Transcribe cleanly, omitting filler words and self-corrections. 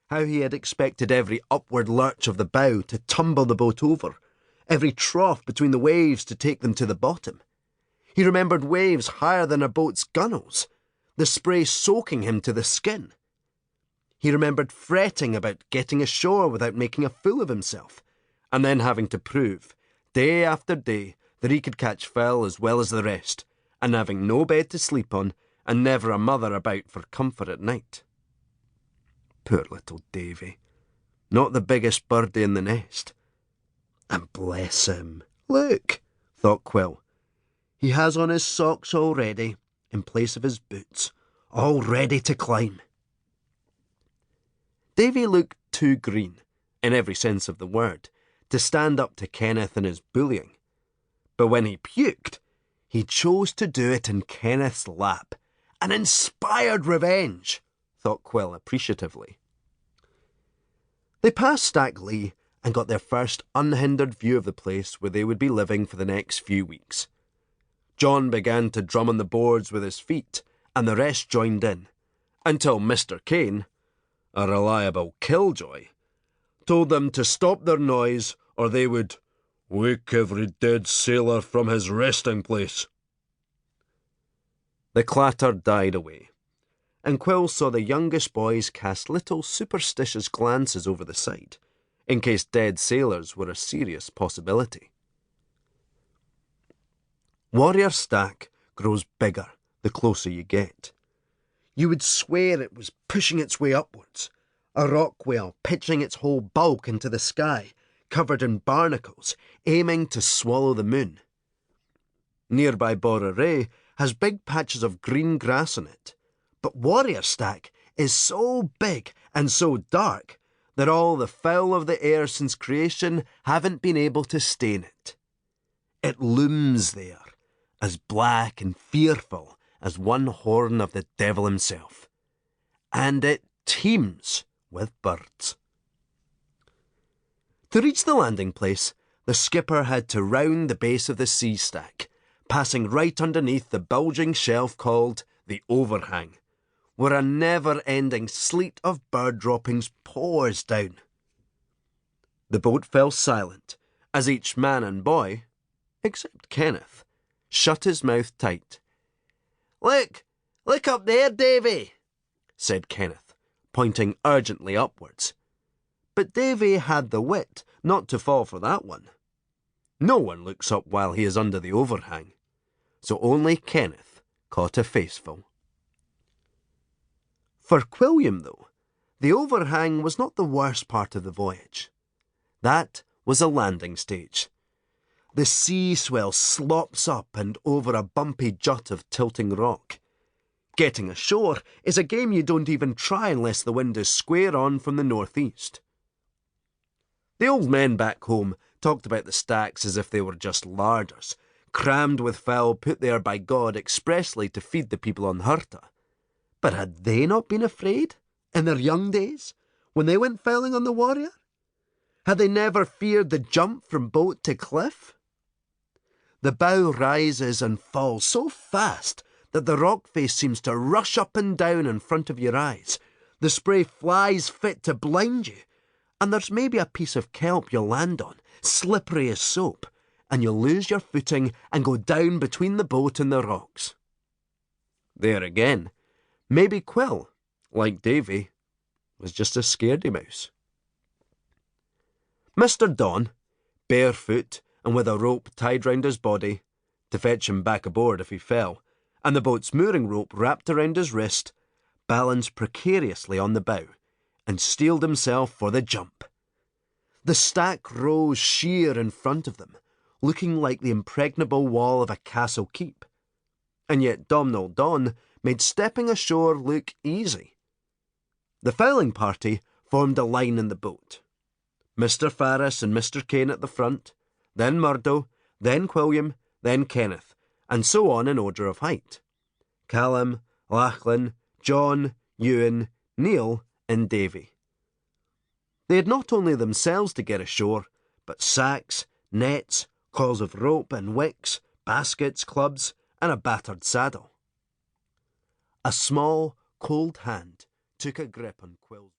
how he had expected every upward lurch of the bow to tumble the boat over, every trough between the waves to take them to the bottom. He remembered waves higher than a boat's gunwales, the spray soaking him to the skin. He remembered fretting about getting ashore without making a fool of himself, and then having to prove, day after day, that he could catch fowl as well as the rest, and having no bed to sleep on, and never a mother about for comfort at night. Poor little Davy. Not the biggest birdie in the nest. And bless him. Look, thought Quill. He has on his socks already, in place of his boots, all ready to climb. Davy looked too green, in every sense of the word, to stand up to Kenneth and his bullying. But when he puked, he chose to do it in Kenneth's lap. An inspired revenge, thought Quill appreciatively. They passed Stac Lee and got their first unhindered view of the place where they would be living for the next few weeks. John began to drum on the boards with his feet, and the rest joined in, until Mr. Kane, a reliable killjoy, told them to stop their noise or they would wake every dead sailor from his resting place. The clatter died away, and Quill saw the youngest boys cast little superstitious glances over the side, in case dead sailors were a serious possibility. Warrior Stac grows bigger the closer you get. You would swear it was pushing its way upwards, a rock whale pitching its whole bulk into the sky, covered in barnacles, aiming to swallow the moon. Nearby Boraré has big patches of green grass on it, but Warrior Stac is so big and so dark that all the fowl of the air since creation haven't been able to stain it. It looms there, as black and fearful as one horn of the devil himself, and it teems with birds. To reach the landing place, the skipper had to round the base of the sea stack, passing right underneath the bulging shelf called the overhang, where a never-ending sleet of bird droppings pours down. The boat fell silent as each man and boy, except Kenneth, shut his mouth tight. Look up there, Davy, said Kenneth, pointing urgently upwards. But Davy had the wit not to fall for that one. No one looks up while he is under the overhang, so only Kenneth caught a faceful. For Quilliam, though, the overhang was not the worst part of the voyage. That was a landing stage. The sea swell slops up and over a bumpy jut of tilting rock. Getting ashore is a game you don't even try unless the wind is square on from the northeast. The old men back home talked about the stacks as if they were just larders, crammed with fowl put there by God expressly to feed the people on Hurta. But had they not been afraid, in their young days, when they went fowling on the Warrior? Had they never feared the jump from boat to cliff? The bow rises and falls so fast that the rock face seems to rush up and down in front of your eyes. The spray flies fit to blind you, and there's maybe a piece of kelp you'll land on, slippery as soap, and you'll lose your footing and go down between the boat and the rocks. There again, maybe Quill, like Davy, was just a scaredy mouse. Mr. Don, barefoot and with a rope tied round his body, to fetch him back aboard if he fell, and the boat's mooring rope wrapped around his wrist, balanced precariously on the bow, and steeled himself for the jump. The stack rose sheer in front of them, looking like the impregnable wall of a castle keep. And yet Domhnall Don made stepping ashore look easy. The fowling party formed a line in the boat. Mr. Farris and Mr. Kane at the front, then Murdo, then Quilliam, then Kenneth, and so on in order of height. Callum, Lachlan, John, Ewan, Neil, and Davy. They had not only themselves to get ashore, but sacks, nets, coils of rope and wicks, baskets, clubs, and a battered saddle. A small, cold hand took a grip on Quill's